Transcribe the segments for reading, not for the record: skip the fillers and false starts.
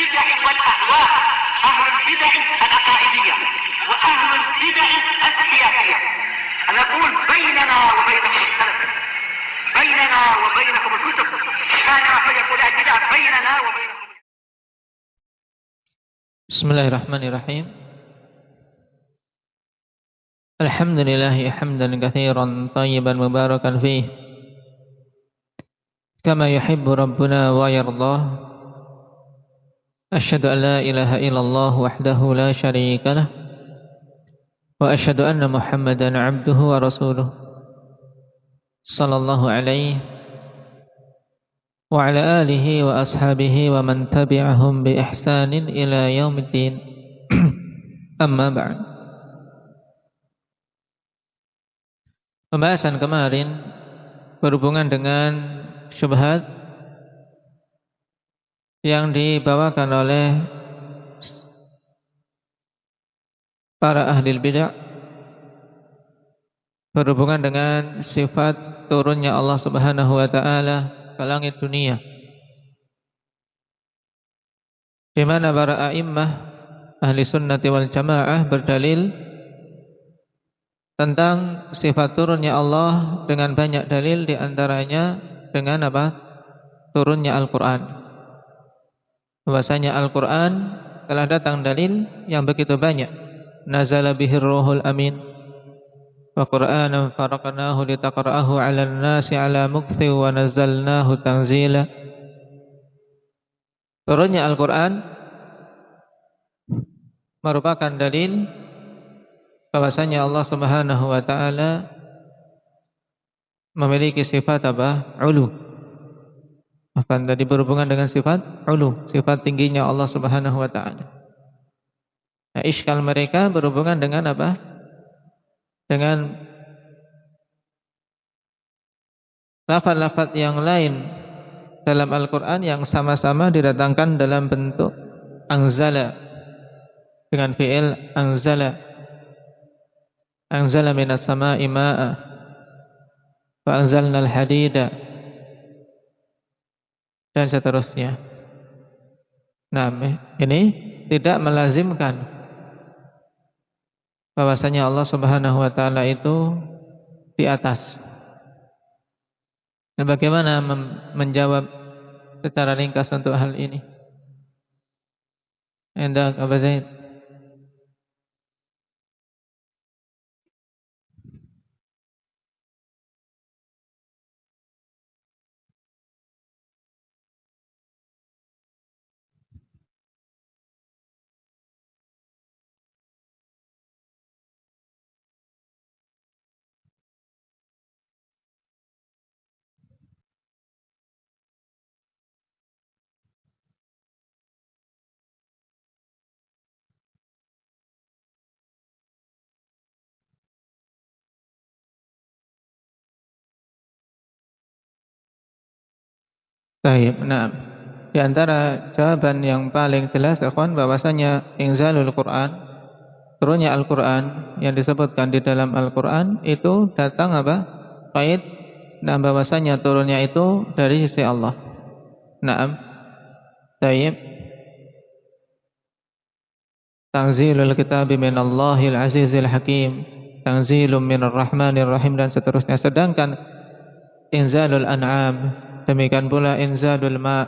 البدع والأهواء، أهل البدع العقائدية وأهل البدع السياسية. نقول بيننا وبينكم السلف، بيننا وبينكم الكتب، كان فيقول البدع بيننا وبينكم. Bismillahirrahmanirrahim. Alhamdulillahi hamdan katsiran tayyiban mubarakan fih kama yuhibbu rabbuna wa yardah. Asyhadu an la ilaha illallah wahdahu la syarika lah wa asyhadu anna Muhammadan 'abduhu wa rasuluh sallallahu alaihi wa ala alihi wa ashabihi wa man tabi'ahum bi ihsanin ila yaumiddin. Amma ba'd. Pembahasan kemarin berhubungan dengan syubhat yang dibawakan oleh para ahli bid'ah berhubungan dengan sifat turunnya Allah Subhanahu wa taala ke langit dunia, di mana para a'immah ahli sunnati wal jamaah berdalil tentang sifat turunnya Allah dengan banyak dalil, di antaranya dengan apa? Turunnya Al-Qur'an. Bahwasanya Al-Qur'an telah datang dalil yang begitu banyak. Nazala bihir ruhul amin wa Qur'anan faraqnahu litaqra'ahu 'alan nasi 'ala mukthi wa nazzalnahu tanzila. Turunnya Al-Qur'an merupakan dalil bahwasanya Allah Subhanahu wa taala memiliki sifat apa? Ulu. Bahkan tadi berhubungan dengan sifat ulu, sifat tingginya Allah Subhanahu wa taala. Nah, iskal mereka berhubungan dengan apa? Dengan lafaz-lafaz yang lain dalam Al-Qur'an yang sama-sama didatangkan dalam bentuk anzala, dengan fi'il anzala. Anzala minas sama'i ma'a fa anzalnal hadida, dan seterusnya. Nah, ini tidak melazimkan bahwasanya Allah Subhanahu wa taala itu di atas. Dan bagaimana menjawab secara ringkas untuk hal ini? Anda Abu Zaid? Baik, nah, di antara jawaban yang paling jelas ikhwan, bahwasanya inzalul Quran, turunnya Al-Quran yang disebutkan di dalam Al-Quran itu datang apa? Kait, dan bahwasanya turunnya itu dari sisi Allah. Naam. Baik. Tanzilul kitabi minallahil azizil hakim, tanzilum minar rahmanir rahim, dan seterusnya. Sedangkan inzalul an'am, demikian pula inzalul ma',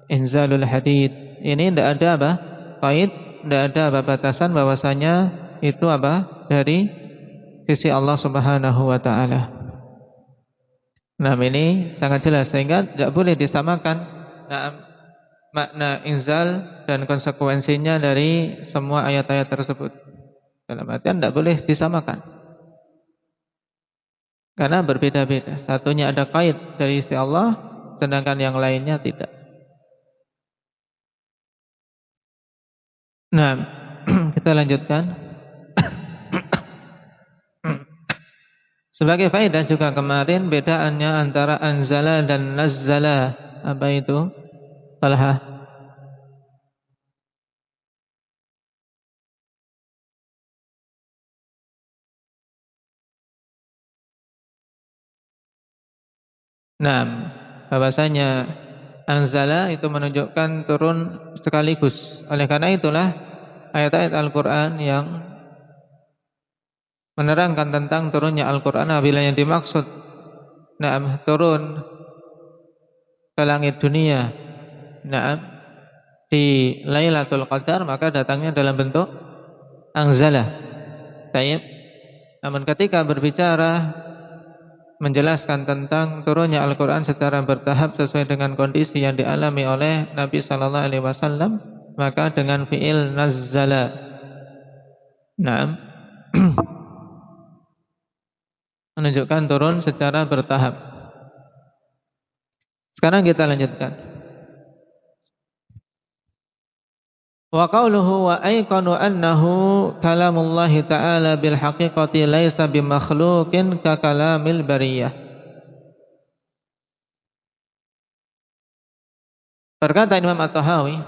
inzalul hadid, ini tidak ada apa? Kait, tidak ada apa batasan bahwasanya itu apa? Dari sisi Allah Subhanahu wa taala. Nah, ini sangat jelas sehingga tidak boleh disamakan makna inzal dan konsekuensinya dari semua ayat-ayat tersebut. Dalam artian tidak boleh disamakan, karena berbeda-beda. Satunya ada kait dari sisi Allah, sedangkan yang lainnya tidak. Nah, kita lanjutkan. Sebagai faedah juga kemarin bedaannya antara anzala dan nazzala. Apa itu? Talha. Nah, bahwasanya Anzala itu menunjukkan turun sekaligus. Oleh karena itulah ayat-ayat Al-Quran yang menerangkan tentang turunnya Al-Quran, apabila yang dimaksud turun ke langit dunia di Lailatul Qadar, maka datangnya dalam bentuk anzala. Baik. Namun ketika berbicara menjelaskan tentang turunnya Al-Quran secara bertahap sesuai dengan kondisi yang dialami oleh Nabi sallallahu alaihi wasallam, maka dengan fi'il nazzala. Menunjukkan turun secara bertahap. Sekarang kita lanjutkan. Wa qawluhu wa ayqanu annahu kalamullahi ta'ala bil haqiqati laisa bimakhluqin ka kalamil bariyah. Berkata Imam At-Tahawi,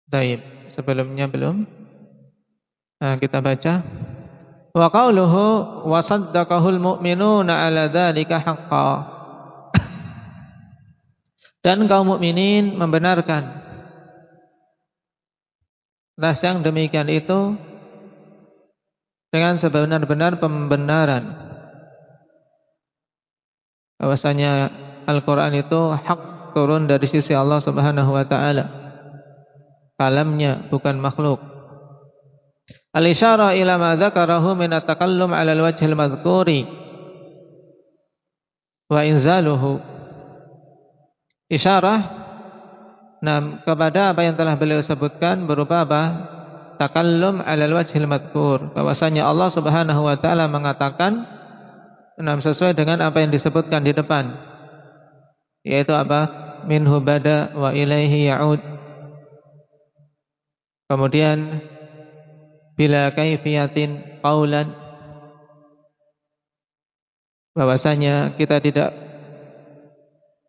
baik, sebelumnya belum. Kita baca. Wa qawluhu wa saddaqahul mu'minuna 'ala dzalika haqqan. Dan kaum mukminin membenarkan atas yang demikian itu dengan sebenar-benar pembenaran, bahwasanya Al-Quran itu hak, turun dari sisi Allah Subhanahu wa ta'ala, kalamnya bukan makhluk. Al-isyara ila ma dzakarahu min at-takallum 'ala al-wajhil madhkuri wa inzaluhu. Isyarah kepada apa yang telah beliau sebutkan berupa apa? Takallum 'ala al-wajhil madhkur, bahwasanya Allah Subhanahu wa taala mengatakan sesuai dengan apa yang disebutkan di depan, yaitu apa? Minhu bada wa ilaihi ya'ud. Kemudian bila kaifiyatin qaulan, bahwasanya kita tidak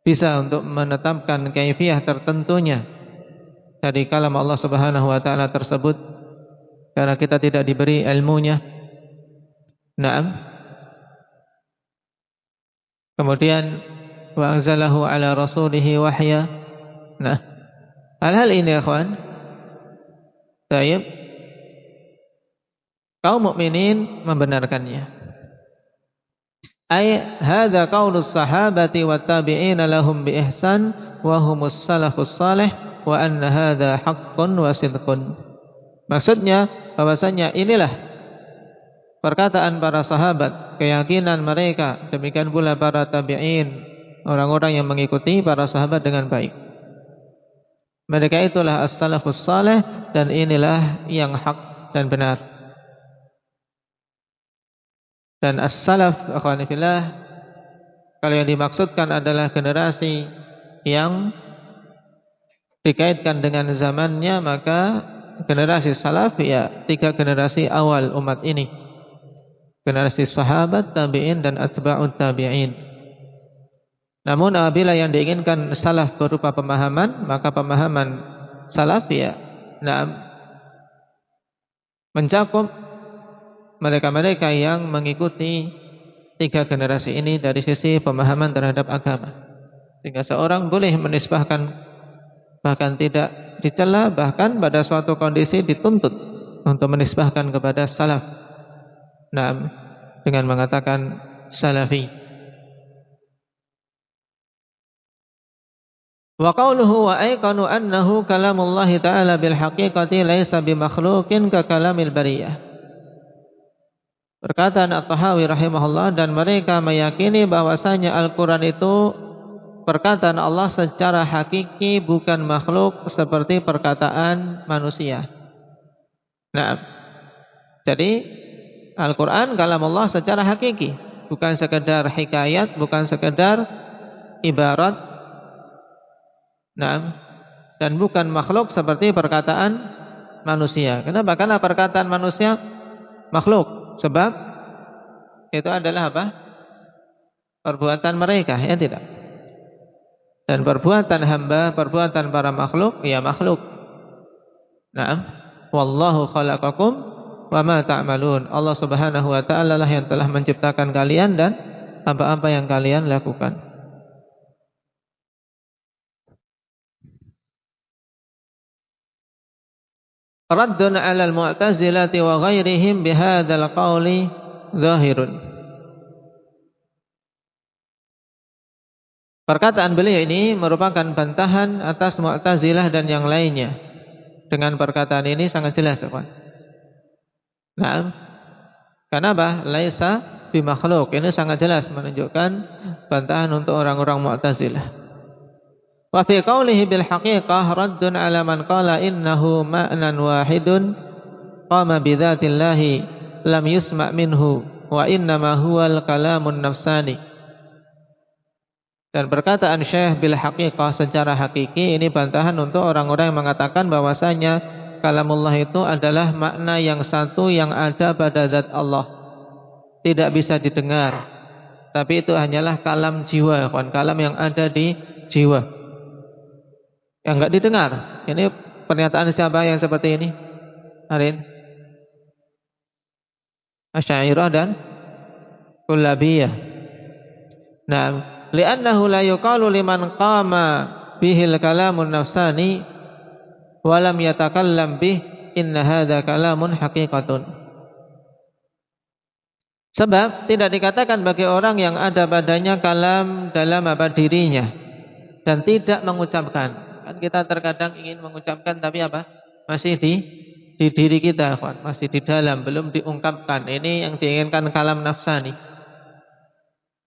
bisa untuk menetapkan kaifiyah tertentunya dari kalam Allah Subhanahu wa taala tersebut karena kita tidak diberi ilmunya. Kemudian wa anzalahu ala rasulihi wahya. Hal-hal ini ya ikhwan, baik, kaum mukminin membenarkannya. Ay hadza qaulus sahabati wat tabi'ina lahum bi ihsan wa humus salafus salih wa anna hadza haqqun wa sidqun. Maksudnya bahwasanya inilah perkataan para sahabat, keyakinan mereka, demikian pula para tabi'in, orang-orang yang mengikuti para sahabat dengan baik. Mereka itulah as-salafus salih, dan inilah yang hak dan benar. Dan as-salaf, akhwani fillah, kalau yang dimaksudkan adalah generasi yang dikaitkan dengan zamannya, maka generasi salaf ya 3 generasi awal umat ini. Generasi sahabat, tabi'in, dan atba'ut tabi'in. Namun apabila yang diinginkan salaf berupa pemahaman, maka pemahaman salaf ya mencakup mereka-mereka yang mengikuti 3 generasi ini dari sisi pemahaman terhadap agama, sehingga seorang boleh menisbahkan, bahkan tidak dicela, bahkan pada suatu kondisi dituntut untuk menisbahkan kepada salaf, dengan mengatakan salafi. Wa qawluhu wa ayqanu annahu kalamullahi ta'ala bil haqiqati laisa bimakhluqin ka kalamil bariyah. Perkataan At-Tahawi rahimahullah, dan mereka meyakini bahwasanya Al-Quran itu perkataan Allah secara hakiki, bukan makhluk seperti perkataan manusia. Jadi Al-Quran kalam Allah secara hakiki, bukan sekedar hikayat, bukan sekedar ibarat, dan bukan makhluk seperti perkataan manusia. Kenapa? Karena perkataan manusia makhluk. Sebab itu adalah apa? Perbuatan mereka, ya tidak? Dan perbuatan hamba, perbuatan para makhluk, ya makhluk. Wallahu khalaqakum wa ma ta'malun. Allah Subhanahu wa ta'ala lah yang telah menciptakan kalian dan apa-apa yang kalian lakukan. Raddun 'ala al-mu'tazilati wa ghairihim bihadzal qawli zahirun. Perkataan beliau ini merupakan bantahan atas Mu'tazilah dan yang lainnya. Dengan perkataan ini sangat jelas, kawan. Nah, kenapa? Laisa bimakhluk. Ini sangat jelas menunjukkan bantahan untuk orang-orang Mu'tazilah. Wa fi qawlihi bil haqiqah raddun 'ala man qala innahu ma'nan wahidun qama bi dzatillahi lam yusma' minhu wa innama huwal kalamun nafsani. Dan perkataan Syekh bil haqiqah secara hakiki ini bantahan untuk orang-orang yang mengatakan bahwasanya kalamullah itu adalah makna yang satu yang ada pada zat Allah. Tidak bisa didengar. Tapi itu hanyalah kalam jiwa, kalam yang ada di jiwa. Yang enggak didengar. Ini pernyataan siapa yang seperti ini? Arin? Asy'ariyah dan Kullabiyah. Nah, li'annahu la yuqalu liman qama bihil kalamun nafsani wa lam yatakallam bih inna hadza kalamun haqiqatun. Sebab tidak dikatakan bagi orang yang ada padanya kalam dalam apa dirinya dan tidak mengucapkan. Kan kita terkadang ingin mengucapkan tapi apa? Masih di diri kita, kawan. Masih di dalam, belum diungkapkan. Ini yang diinginkan kalam nafsani.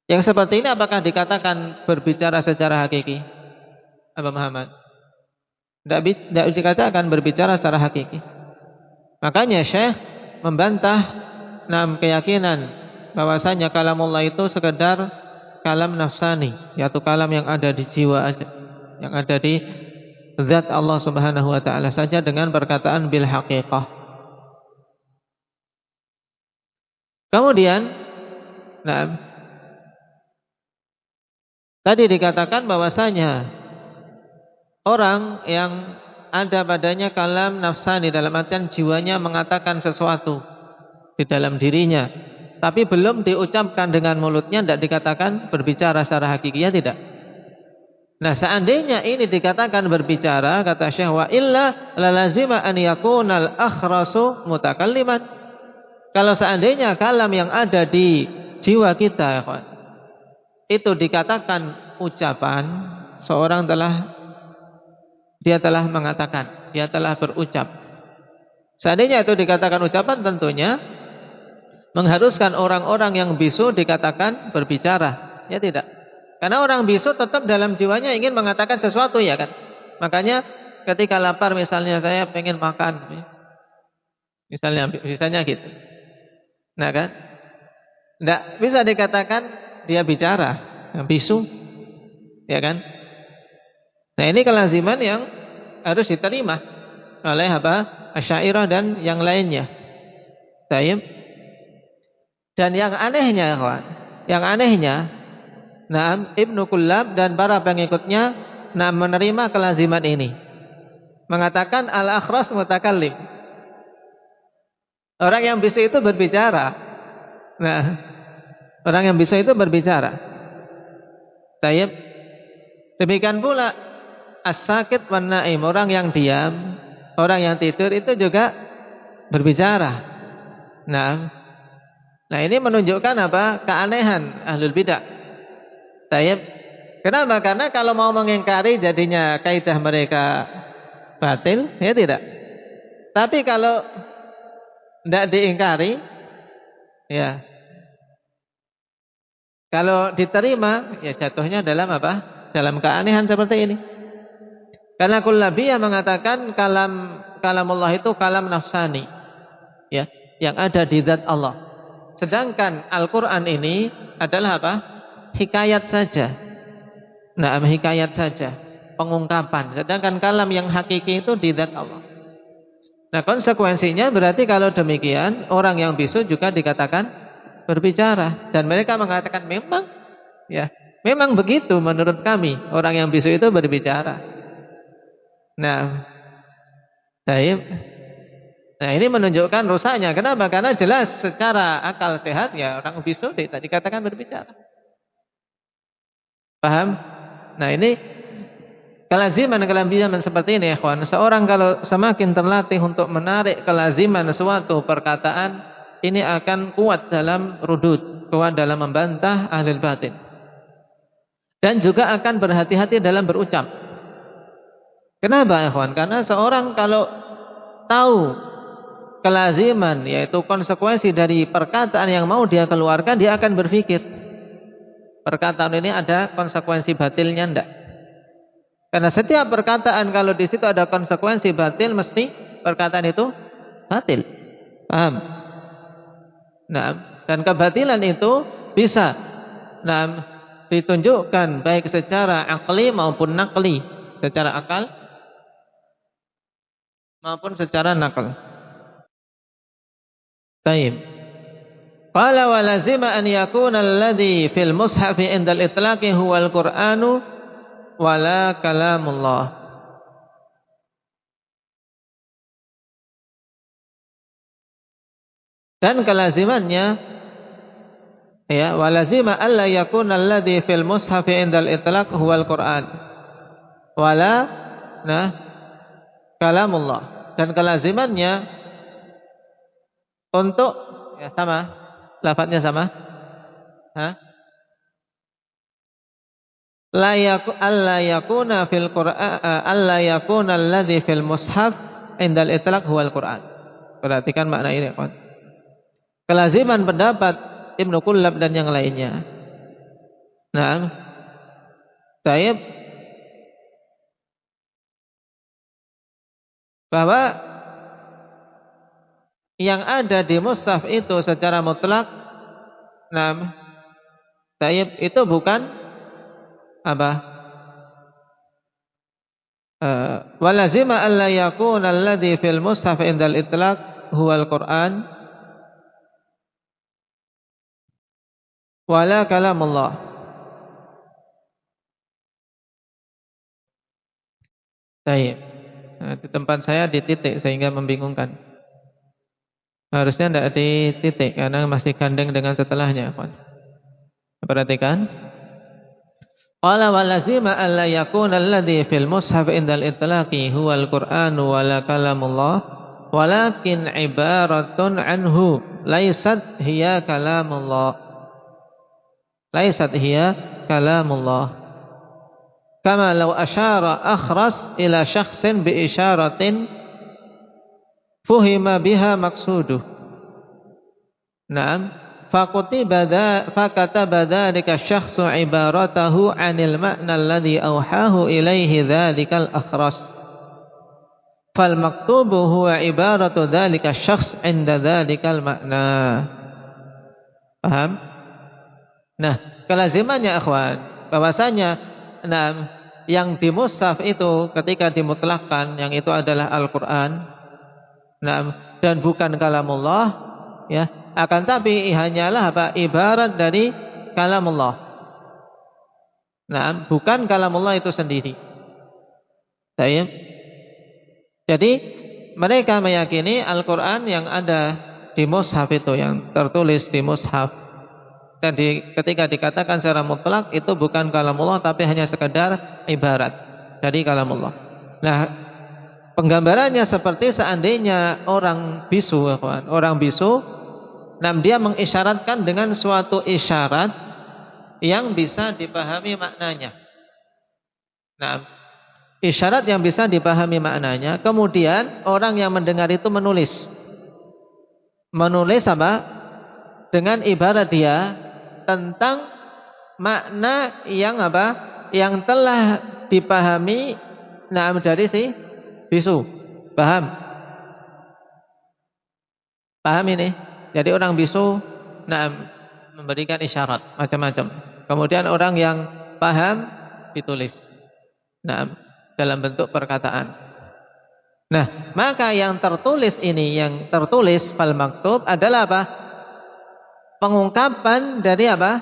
Yang seperti ini apakah dikatakan berbicara secara hakiki? Apa Muhammad? Tidak dikatakan berbicara secara hakiki. Makanya Syekh membantah keyakinan bahwasanya kalamullah itu sekedar kalam nafsani, yaitu kalam yang ada di jiwa aja, yang ada di zat Allah Subhanahu wa taala saja dengan perkataan bil haqiqah. Kemudian tadi dikatakan bahwasanya orang yang ada padanya kalam nafsani dalam artian jiwanya mengatakan sesuatu di dalam dirinya, tapi belum diucapkan dengan mulutnya, tidak dikatakan berbicara secara hakiki, ya tidak. Nah, seandainya ini dikatakan berbicara, kata Syekh, wa illa lalazima an yakunal akhrasu mutakalliman. Kalau seandainya kalam yang ada di jiwa kita, ya kawan, itu dikatakan ucapan, seorang dia telah mengatakan, dia telah berucap. Seandainya itu dikatakan ucapan, tentunya mengharuskan orang-orang yang bisu dikatakan berbicara, ya tidak. Karena orang bisu tetap dalam jiwanya ingin mengatakan sesuatu, ya kan. Makanya ketika lapar misalnya, saya pengen makan, misalnya gitu. Nah kan, tidak bisa dikatakan dia bicara, bisu, ya kan. Nah ini kelaziman yang harus diterima oleh Asy'ariyah dan yang lainnya. Baik. Dan yang anehnya, kawan, yang anehnya, Ibnu Kullab dan para pengikutnya menerima kelaziman ini, mengatakan al-akhras mutakallim. Orang yang bisu itu berbicara. Nah, orang yang bisu itu berbicara. Baik. Demikian pula as-sakit wan naim, orang yang diam, orang yang tidur itu juga berbicara. Nah ini menunjukkan apa? Keanehan ahlul bidah. Tayyib. Kenapa? Karena kalau mau mengingkari jadinya kaidah mereka batil, ya tidak. Tapi kalau tidak diingkari, ya, kalau diterima, ya jatuhnya dalam apa? Dalam keanehan seperti ini. Karena Kullabiyah mengatakan kalamullah itu kalam nafsani, ya, yang ada di zat Allah. Sedangkan Al-Quran ini adalah apa? Hikayat saja. Hikayat saja, pengungkapan. Sedangkan kalam yang hakiki itu di zat Allah. Nah, konsekuensinya berarti kalau demikian, orang yang bisu juga dikatakan berbicara. Dan mereka mengatakan memang, ya, memang begitu menurut kami, orang yang bisu itu berbicara. Nah, ini menunjukkan rusaknya. Kenapa? Karena jelas secara akal sehat, ya, orang bisu tidak dikatakan berbicara. Paham? Nah, ini kelaziman seperti ini, ikhwan. Seorang kalau semakin terlatih untuk menarik kelaziman suatu perkataan, ini akan kuat dalam rudud, kuat dalam membantah ahlul batin. Dan juga akan berhati-hati dalam berucap. Kenapa, ikhwan? Karena seorang kalau tahu kelaziman, yaitu konsekuensi dari perkataan yang mau dia keluarkan, dia akan berpikir, perkataan ini ada konsekuensi batilnya enggak? Karena setiap perkataan kalau di situ ada konsekuensi batil, mesti perkataan itu batil. Paham? Nah, dan kebatilan itu bisa ditunjukkan baik secara akli maupun nakli, secara akal maupun secara nakal. Baik. Qala wa lazima an yakuna alladhi fil mushafi indal itlaqi huwal Qur'anu wala kalamullah. Dan kelazimannya, ya, walazima alla yakuna alladhi fil mushafi indal itlaq huwal Qur'an wala kalamullah. Dan kelazimannya untuk, ya, sama, lafadznya sama, alla yakuna fil Qur'an, alla yakuna alladhi fil mushaf indal itlaq huwal Qur'an. Perhatikan makna ini, kawan. Kelaziman pendapat Ibnu Kullab dan yang lainnya. Nah, taib, bahwa yang ada di mushaf itu secara mutlak, taib, itu bukan apa? Walazima alla yakuna alladhi fil mushaf indal itlaq huwal Qur'an wala kalamullah. Baik. Nah, di tempat saya di titik sehingga membingungkan. Harusnya tidak di titik karena masih gandeng dengan setelahnya. Perhatikan. Qala wa lazima alla yakuna alladhi fil mushaf indal itlaqi huwal Qur'anu wala kalamullah walakin ibaratun anhu laysat hiya kalamullah. Laysat hiya kalamullah. Kama law asyara akhras ila syakhsin bi isyaratin fuhima biha maksuduh. Naam, fakataba dzalika syakhsu ibaratahu 'anil ma'na alladhi awhahu ilaihi dzalikal akhras. Fal maktubu huwa ibaratu dzalika syakhs 'inda dzalikal ma'na. Paham? Nah, kelazimannya, ikhwan, bahwasanya yang di mushaf itu ketika dimutlakkan, yang itu adalah Al-Qur'an, dan bukan kalamullah, ya, akan tapi hanyalah apa? Ibarat dari kalamullah. Bukan kalamullah itu sendiri. Baik. Jadi mereka meyakini Al-Qur'an yang ada di mushaf itu, yang tertulis di mushaf, dan ketika dikatakan secara mutlak itu bukan kalamullah tapi hanya sekedar ibarat dari kalamullah. Nah, penggambarannya seperti seandainya orang bisu, orang bisu, dia mengisyaratkan dengan suatu isyarat yang bisa dipahami maknanya. Nah, isyarat yang bisa dipahami maknanya, kemudian orang yang mendengar itu menulis apa? Dengan ibarat dia tentang makna yang apa? Yang telah dipahami dari si bisu. Paham? Paham ini? Jadi orang bisu memberikan isyarat macam-macam. Kemudian orang yang paham ditulis. Dalam bentuk perkataan. Nah, maka yang tertulis ini, yang tertulis fal maktub adalah apa? Pengungkapan dari apa?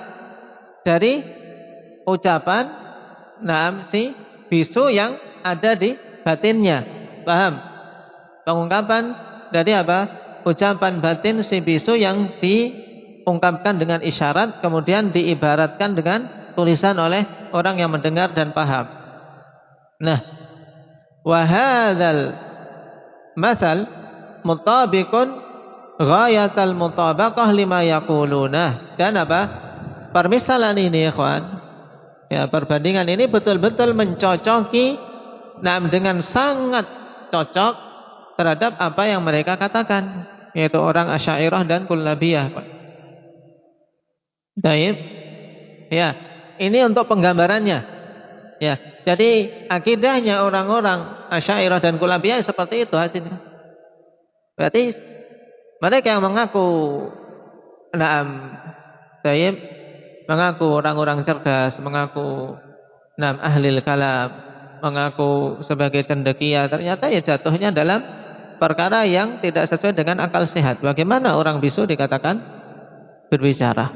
Dari ucapan si bisu yang ada di batinnya. Paham? Pengungkapan dari apa? Ucapan batin si bisu yang diungkapkan dengan isyarat, kemudian diibaratkan dengan tulisan oleh orang yang mendengar dan paham. Nah, wa hadzal masal mutabiqun ghayatal mutabaqah lima yaquluna. Dan apa? Permisalan ini ikhwan, ya, perbandingan ini betul-betul mencocoki, dengan sangat cocok terhadap apa yang mereka katakan, yaitu orang Asy'ariyah dan Kullabiyah. Baik. Ya, ini untuk penggambarannya. Ya, jadi akidahnya orang-orang Asy'ariyah dan Kullabiyah seperti itu hasilnya. Berarti mereka yang mengaku baik, mengaku orang-orang cerdas, mengaku ahlil kalam, mengaku sebagai cendekia, ternyata ya jatuhnya dalam perkara yang tidak sesuai dengan akal sehat. Bagaimana orang bisu dikatakan berbicara?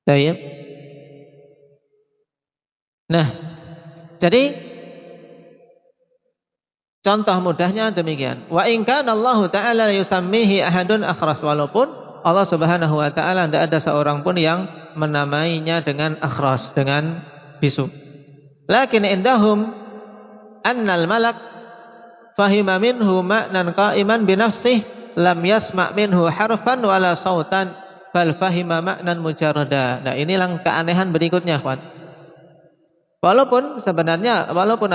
Baik. Nah, jadi contoh mudahnya demikian. Wa in kana Allah Ta'ala yusammihi ahadun akhras, walaupun Allah Subhanahu wa taala tidak ada seorang pun yang menamainya dengan akhras, dengan bisu. Lakin indahum annal malak fahima minhu ma'nan qa'iman bi nafsihi lam yasma' minhu harfan wala sautan bal fahima ma'nan mujarrada. Nah, inilah keanehan berikutnya, kawan. Walaupun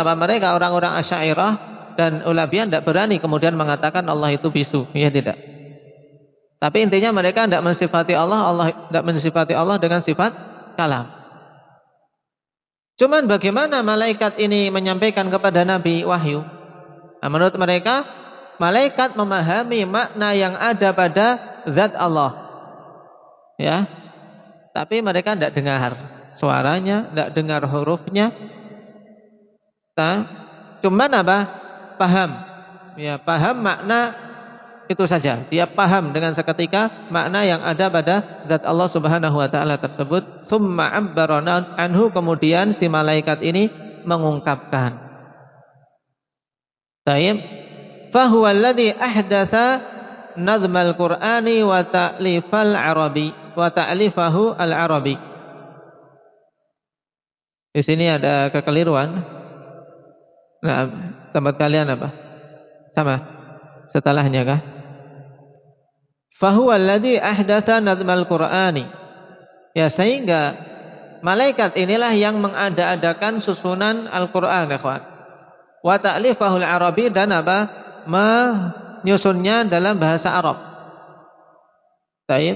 apa mereka orang-orang Asy'ariyah dan Ulabiyah tidak berani kemudian mengatakan Allah itu bisu, ya tidak. Tapi intinya mereka tidak mensifati Allah tidak mensifati Allah dengan sifat kalam. Cuman bagaimana malaikat ini menyampaikan kepada Nabi wahyu? Nah, menurut mereka malaikat memahami makna yang ada pada zat Allah. Ya. Tapi mereka tidak dengar suaranya, tidak dengar hurufnya. Cuman apa? Paham. Ya, paham makna itu saja. Dia paham dengan seketika makna yang ada pada zat Allah Subhanahu wa taala tersebut. Tsumma 'abbarana anhu, kemudian si malaikat ini mengungkapkan. Baik. Fa huwa alladhi ahdatsa nazmal Qur'ani wa ta'lifal Arabi wa ta'lifahu al-Arabi. Di sini ada kekeliruan. Nah, tempat kalian apa? Sama. Setelahnya kah? Fahuwa alladhi ahdatsa nazmal Qur'ani. Ya, sehingga malaikat inilah yang mengada-adakan susunan Al-Qur'an, ikhwan. Wa ta'lifahul Arabi, dan apa? Menyusunnya dalam bahasa Arab. Baik.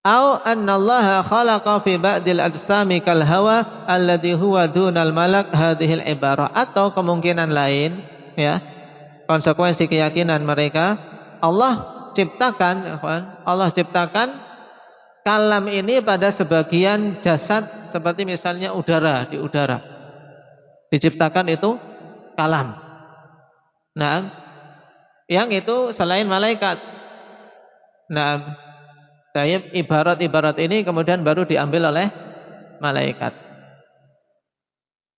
Au anna Allah khalaqa fi ba'dil ajsami kal hawa alladhi huwa dunal malak hadhil ibarah. Atau kemungkinan lain, ya, konsekuensi keyakinan mereka, Allah ciptakan kalam ini pada sebagian jasad, seperti misalnya udara, di udara diciptakan itu kalam. Nah, yang itu selain malaikat. Nah, ibarat-ibarat ini kemudian baru diambil oleh malaikat.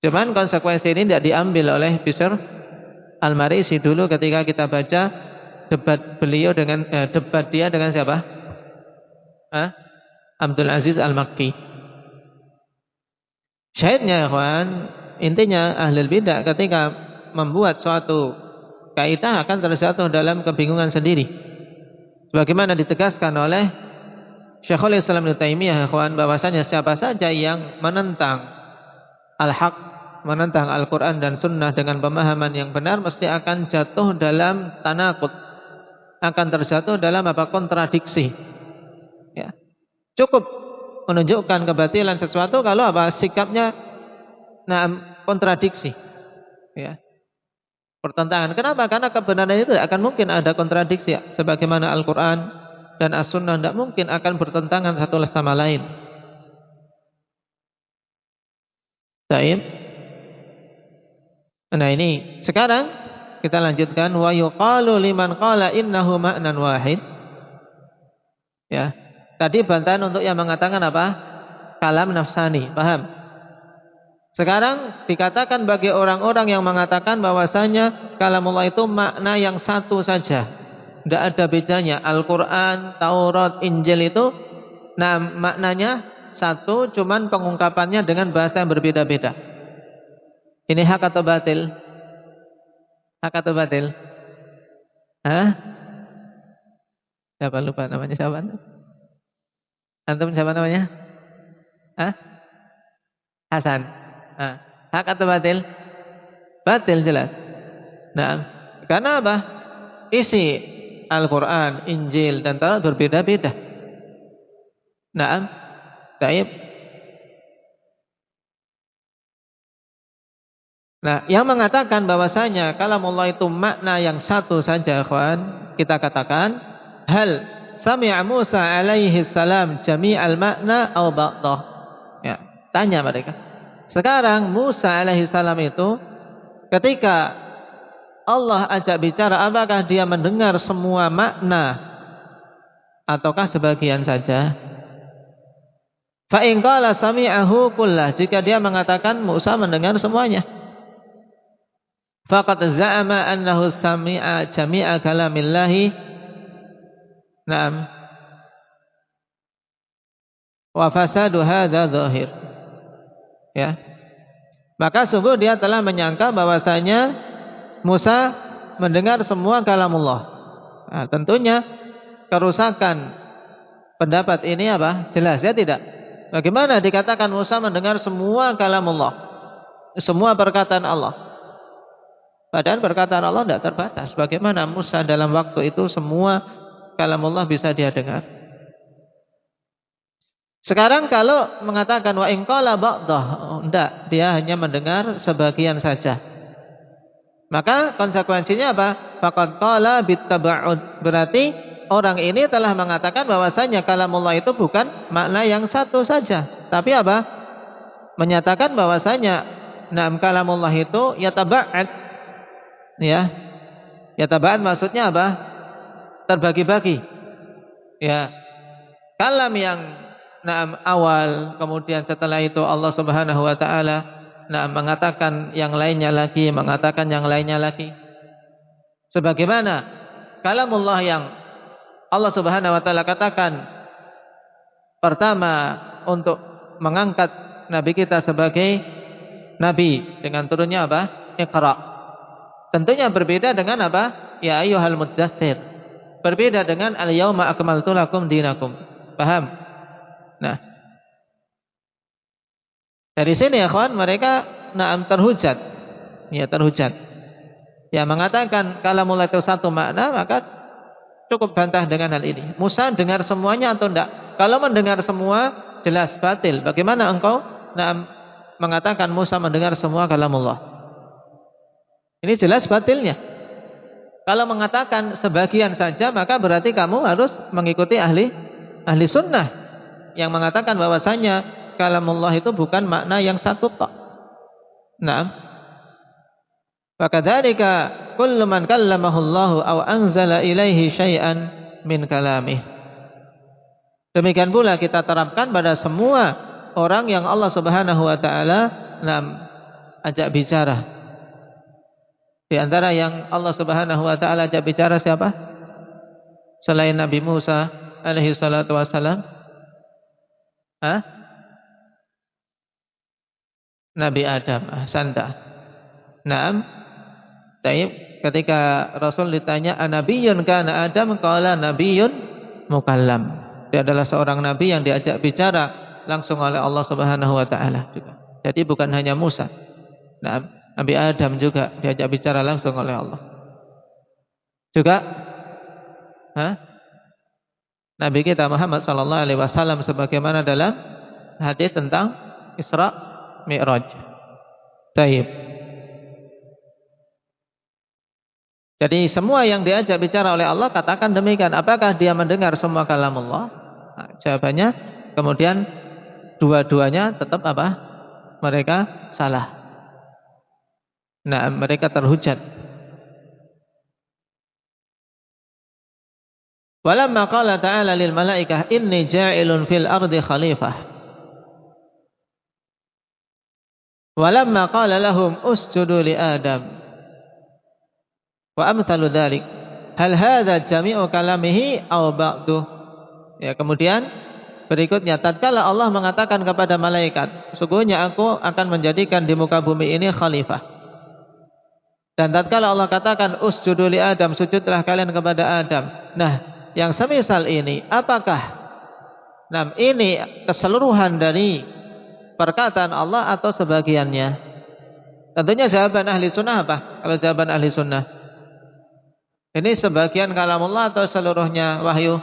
Cuman konsekuensi ini tidak diambil oleh Bishr Al-Marisi dulu ketika kita baca debat dia dengan siapa? Abdul Aziz Al-Makki. Syahidnya, ikhwan, intinya ahlul bidah ketika membuat suatu kaidah akan terjatuh dalam kebingungan sendiri. Sebagaimana ditegaskan oleh Syekhul Islam Ibnu Taimiyah, ikhwan, bahwasanya siapa saja yang menentang al-haq, menentang Al-Quran dan Sunnah dengan pemahaman yang benar, mesti akan jatuh dalam tanakut, akan terjatuh dalam kontradiksi. Ya. Cukup menunjukkan kebatilan sesuatu kalau sikapnya kontradiksi. Ya. Pertentangan. Kenapa? Karena kebenaran itu tidak akan mungkin ada kontradiksi. Sebagaimana Al-Quran dan As-Sunnah tidak mungkin akan bertentangan satu sama lain. Baik. Nah, ini sekarang kita lanjutkan. Wa yuqalu liman qala innahu ma'nan wahid. Ya. Tadi bantahan untuk yang mengatakan apa? Kalam nafsani. Paham? Sekarang dikatakan bagi orang-orang yang mengatakan bahwasanya kalamullah itu makna yang satu saja. Tidak ada bedanya. Al-Quran, Taurat, Injil itu maknanya satu, cuman pengungkapannya dengan bahasa yang berbeda-beda. Ini hak atau batil? Hak atau batil? Hah? Siapa lupa namanya siapa? Antum siapa namanya? Hah? Hasan. Nah, hak atau batil? Batil jelas. Nah, karena apa? Isi Al-Quran, Injil dan Taurat berbeda-beda. Nah, baik. Nah, yang mengatakan bahwasanya kalamullah itu makna yang satu saja, ikhwan, kita katakan hal sami'a Musa alaihi salam jami'al makna au ba'dah. Ya, tanya mereka. Sekarang Musa alaihi salam itu ketika Allah ajak bicara, apakah dia mendengar semua makna ataukah sebagian saja? Fa in qala sami'ahu kullah, jika dia mengatakan Musa mendengar semuanya, faqad za'ama annahu sami'a jami'a kalamillahi. Naam. Wa fasadu hadza zahir. Ya. Maka sungguh dia telah menyangka bahwasanya Musa mendengar semua kalamullah. Nah, tentunya kerusakan pendapat ini apa? Jelas ya tidak? Bagaimana dikatakan Musa mendengar semua kalamullah, semua perkataan Allah? Padahal perkataan Allah tidak terbatas. Bagaimana Musa dalam waktu itu semua kalamullah bisa dia dengar? Sekarang kalau mengatakan wa in qala ba'dah, tidak, dia hanya mendengar sebagian saja. Maka konsekuensinya apa? Faqad qala bittaba'ud. Berarti orang ini telah mengatakan bahwasanya kalamullah itu bukan makna yang satu saja, tapi apa? Menyatakan bahwasanya na'am kalamullah itu yataba'ad. Ya. Yataba'ad maksudnya apa? Terbagi-bagi. Ya. Kalam yang na'am awal, kemudian setelah itu Allah Subhanahu wa taala mengatakan yang lainnya lagi, mengatakan yang lainnya lagi. Sebagaimana kalamullah yang Allah Subhanahu wa taala katakan pertama untuk mengangkat nabi kita sebagai nabi dengan turunnya apa? Iqra. Tentunya berbeda dengan apa? Ya ayyuhal muddatsir. Berbeda dengan al-yauma akmaltu lakum dinakum. Paham? Nah, dari sini ya kawan, mereka terhujat. Ya, terhujat. Ya, mengatakan kalamullah itu satu makna, maka cukup bantah dengan hal ini. Musa dengar semuanya atau tidak? Kalau mendengar semua, jelas batil. Bagaimana engkau mengatakan Musa mendengar semua kalamullah? Ini jelas batilnya. Kalau mengatakan sebagian saja, maka berarti kamu harus mengikuti ahli sunnah yang mengatakan bahwasanya kalamullah itu bukan makna yang satu tok. Naam. Fakadzalika kullu man kallamahu Allah aw anzala ilaihi syai'an min kalamih. Demikian pula kita terapkan pada semua orang yang Allah Subhanahu wa taala ajak bicara. Di antara yang Allah Subhanahu wa taala ajak bicara siapa? Selain Nabi Musa alaihi salatu wasalam? Nabi Adam. Ahsanta. Naam. Taib. Ketika Rasul ditanya, "Anabiyyun kana Adam?" Qala nabiyyun mukallam. Dia adalah seorang nabi yang diajak bicara langsung oleh Allah Subhanahu wa taala juga. Jadi bukan hanya Musa. Naam, Nabi Adam juga diajak bicara langsung oleh Allah. Juga Nabi kita Muhammad sallallahu alaihi wasallam sebagaimana dalam hadis tentang Isra Mi'raj. Baik. Jadi semua yang diajak bicara oleh Allah katakan demikian. Apakah dia mendengar semua kalamullah? Nah, jawabannya kemudian dua-duanya tetap apa? Mereka salah. Nah, mereka terhujat. Walamma qala ta'ala lil malaikah inni ja'ilun fil ardi khalifah. Walamma qala lahum usjudu li Adam. Wa amthalu dzalik. Hal hadza jami'u kalamihi aw ba'du? Ya, kemudian Berikutnya, tatkala Allah mengatakan kepada malaikat, sesungguhnya aku akan menjadikan di muka bumi ini khalifah. Dan tatkala Allah katakan, usjudu li Adam, sujudlah kalian kepada Adam. Nah, yang semisal ini, apakah ini keseluruhan dari perkataan Allah atau sebagiannya? Tentunya jawaban ahli sunnah apa? Kalau jawaban ahli sunnah, ini sebagian kalamullah atau seluruhnya wahyu?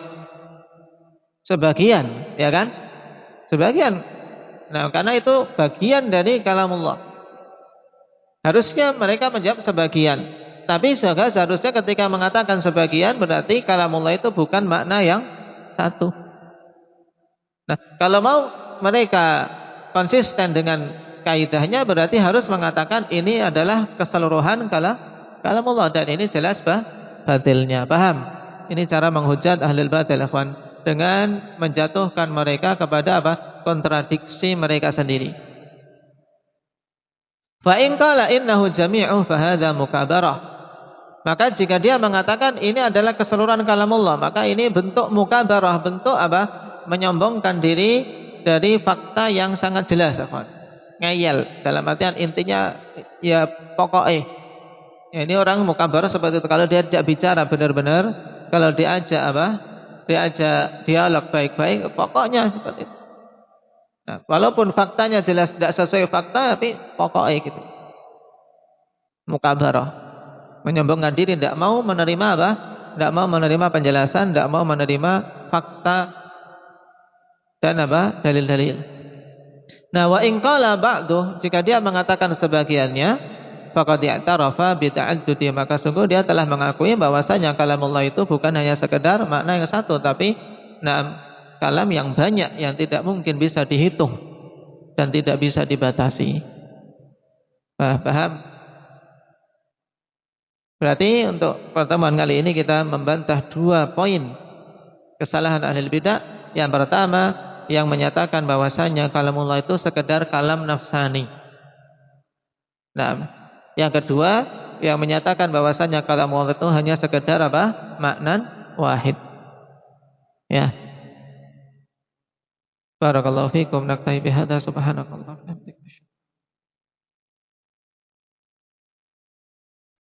Sebagian, ya kan? Sebagian. Nah, karena itu bagian dari kalamullah. Harusnya mereka menjawab sebagian. Tapi seharusnya ketika mengatakan sebagian berarti kalamullah itu bukan makna yang satu. Nah, kalau mau mereka konsisten dengan kaidahnya berarti harus mengatakan ini adalah keseluruhan kalamullah dan ini jelas batilnya. Paham? Ini cara menghujat ahlul batil, ikhwan, dengan menjatuhkan mereka kepada kontradiksi mereka sendiri. Fa in qala innahu jami'u fa hadza mukabarah. Maka jika dia mengatakan ini adalah keseluruhan kalamullah, maka ini bentuk mukabarah, bentuk menyombongkan diri dari fakta yang sangat jelas, ikhwan. Ngeyel, dalam artian intinya ya pokoknya. Ya, ini orang mukabarah seperti itu. Kalau dia tidak bicara benar-benar, kalau diajak diajak dialog baik-baik, pokoknya seperti itu. Nah, walaupun faktanya jelas tidak sesuai fakta, tapi pokoknya gitu. Mukabarah, menyombongkan diri, tidak mau menerima tidak mau menerima penjelasan, tidak mau menerima fakta dan dalil-dalil. Nah, wa in qala ba'du, jika dia mengatakan sebagiannya, faqad i'tarafa bi ta'addudi, maka sungguh dia telah mengakui bahwasanya kalamullah itu bukan hanya sekedar makna yang satu, tapi kalam yang banyak yang tidak mungkin bisa dihitung dan tidak bisa dibatasi. Paham? Berarti untuk pertemuan kali ini kita membantah 2 poin kesalahan ahli bidah. Yang pertama, yang menyatakan bahwasanya kalamullah itu sekedar kalam nafsani. Nah, yang kedua, yang menyatakan bahwasanya kalamullah itu hanya sekedar maknan wahid. Ya. Barakallahu fikum, naktahi bihadza, subhanakallah.